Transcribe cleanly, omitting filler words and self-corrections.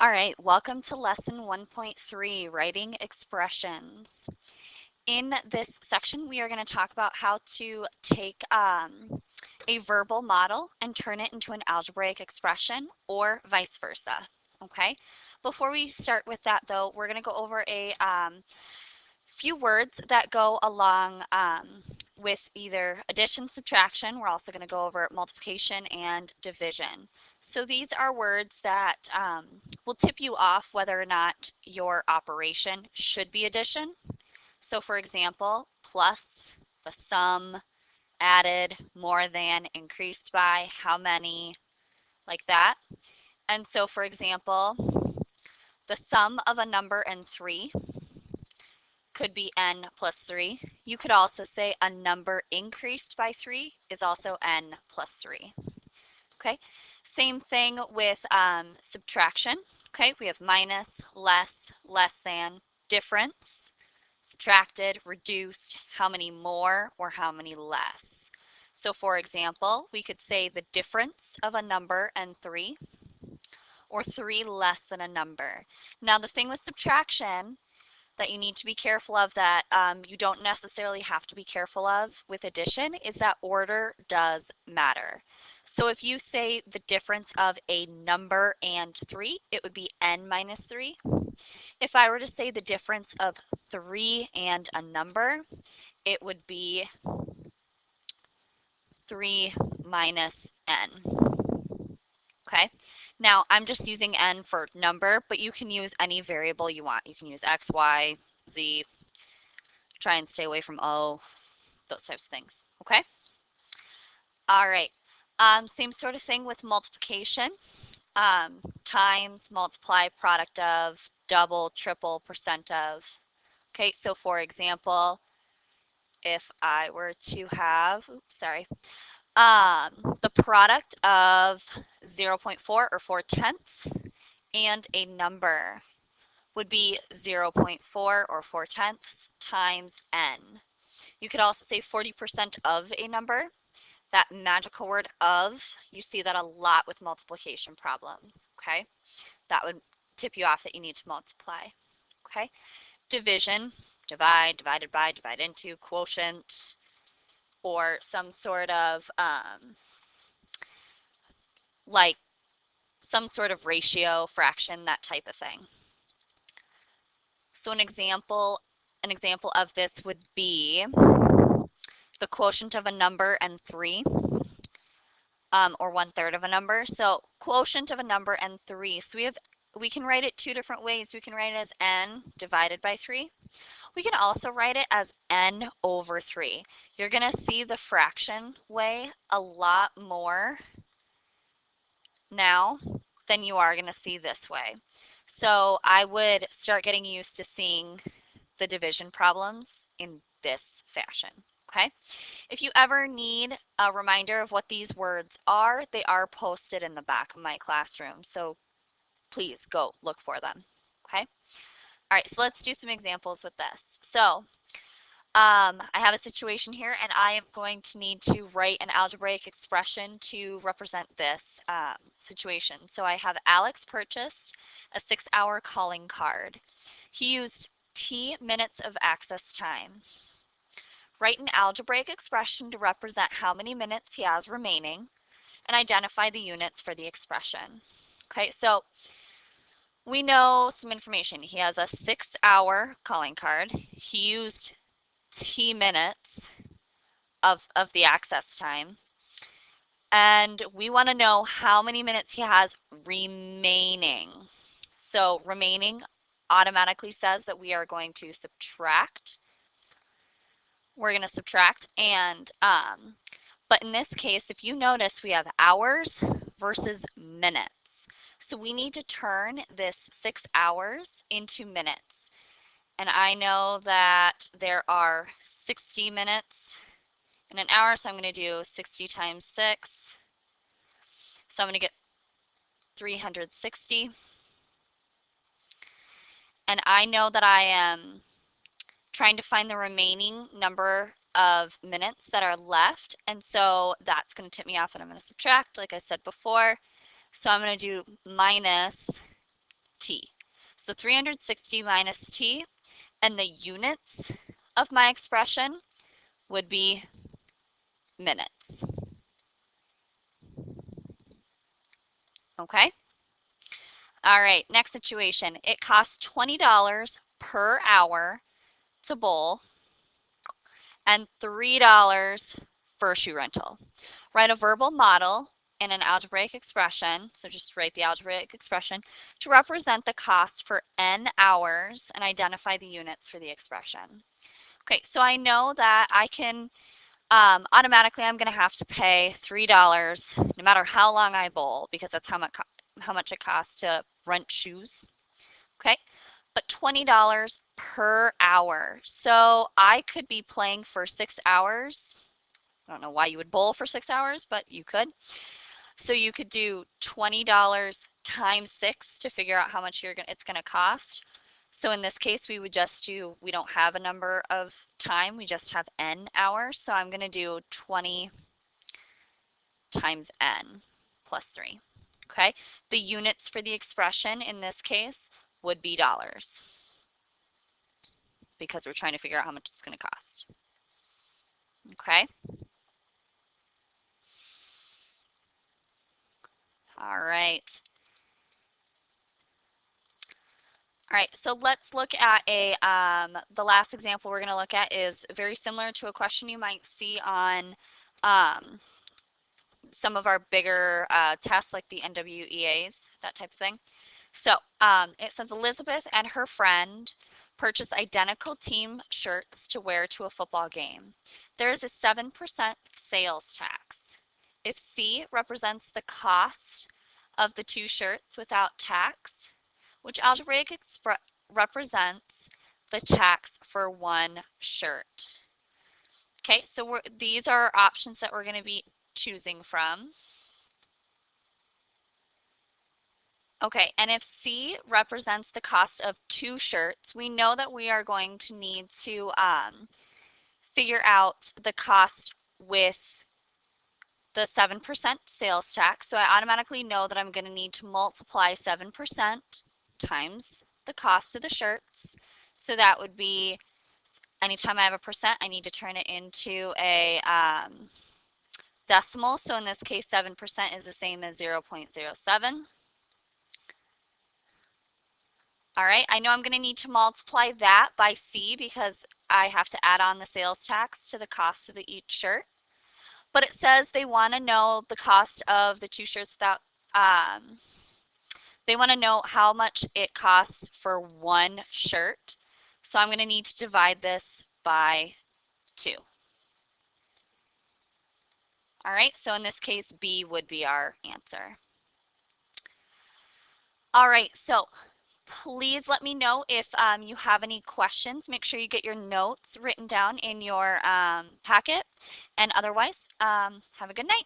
All right, welcome to lesson 1.3, writing expressions. In this section, we are going to talk about how to take a verbal model and turn it into an algebraic expression or vice versa. Okay, before we start with that though, we're going to go over a few words that go along with either addition, subtraction. We're also going to go over multiplication and division. So these are words that will tip you off whether or not your operation should be addition. So for example, plus, the sum, added, more than, increased by, how many, like that. And so for example, the sum of a number and 3 could be n plus 3. You could also say a number increased by 3 is also n plus 3. Okay, same thing with subtraction. Okay, we have minus, less, less than, difference, subtracted, reduced, how many more or how many less. So for example, we could say the difference of a number and 3, or 3 less than a number. Now the thing with subtraction that you need to be careful of that you don't necessarily have to be careful of with addition is that order does matter. So if you say the difference of a number and 3, it would be n minus 3. If I were to say the difference of 3 and a number, it would be 3 minus n. Okay, now I'm just using n for number, but you can use any variable you want. You can use x, y, z, try and stay away from O, those types of things. Okay? All right. Same sort of thing with multiplication. Times, multiply, product of, double, triple, percent of. Okay, so for example, if I were to have, the product of 0.4 or 4/10 and a number would be 0.4 or 4/10 times n. You could also say 40% of a number. That magical word of, you see that a lot with multiplication problems, okay? That would tip you off that you need to multiply, okay? Division, divide, divided by, divide into, quotient, or some sort of like some sort of ratio, fraction, that type of thing. So an example of this would be the quotient of a number and 3, or 1/3 of a number. So quotient of a number and 3. So we can write it two different ways. We can write it as n divided by 3. We can also write it as n over 3. You're going to see the fraction way a lot more now than you are going to see this way. So I would start getting used to seeing the division problems in this fashion. Okay? If you ever need a reminder of what these words are, they are posted in the back of my classroom. So please go look for them. Okay? All right, so let's do some examples with this. So I have a situation here and I am going to need to write an algebraic expression to represent this situation. So I have Alex purchased a 6-hour calling card. He used T minutes of access time. Write an algebraic expression to represent how many minutes he has remaining and identify the units for the expression. Okay, so we know some information. He has a 6-hour calling card. He used T minutes of the access time. And we want to know how many minutes he has remaining. So remaining automatically says that we are going to subtract. We're going to subtract and but in this case, if you notice, we have hours versus minutes. So we need to turn this 6 hours into minutes. And I know that there are 60 minutes in an hour, so I'm going to do 60 times 6. So I'm going to get 360. And I know that I am trying to find the remaining number of minutes that are left. And so that's going to tip me off and I'm going to subtract, like I said before. So I'm going to do minus t. So 360 minus t, and the units of my expression would be minutes. Okay? All right, next situation. It costs $20 per hour to bowl and $3 for shoe rental. Write a verbal model in an algebraic expression, so just write the algebraic expression, to represent the cost for n hours and identify the units for the expression. Okay, so I know that I can automatically I'm going to have to pay $3 no matter how long I bowl, because that's how much it costs to rent shoes. Okay, but $20 per hour. So I could be playing for 6 hours. I don't know why you would bowl for 6 hours, but you could. So you could do $20 times 6 to figure out how much it's going to cost. So in this case, we would just do, we don't have a number of time, we just have n hours. So I'm going to do 20 times n plus 3. Okay, the units for the expression in this case would be dollars, because we're trying to figure out how much it's going to cost. Okay. All right. All right, so let's look at the last example we're going to look at is very similar to a question you might see on some of our bigger tests like the NWEAs, that type of thing. So it says Elizabeth and her friend purchased identical team shirts to wear to a football game. There is a 7% sales tax. If C represents the cost of the 2 shirts without tax, which algebraic represents the tax for 1 shirt? Okay, so these are options that we're going to be choosing from. Okay, and if C represents the cost of 2 shirts, we know that we are going to need to figure out the cost with the 7% sales tax. So I automatically know that I'm going to need to multiply 7% times the cost of the shirts. So that would be, anytime I have a percent, I need to turn it into a decimal. So in this case, 7% is the same as 0.07. All right, I know I'm going to need to multiply that by C because I have to add on the sales tax to the cost of each shirt. But it says they want to know the cost of the 2 shirts without, they want to know how much it costs for 1 shirt. So I'm going to need to divide this by 2. All right, so in this case, B would be our answer. All right, so please let me know if you have any questions. Make sure you get your notes written down in your packet. And otherwise, have a good night.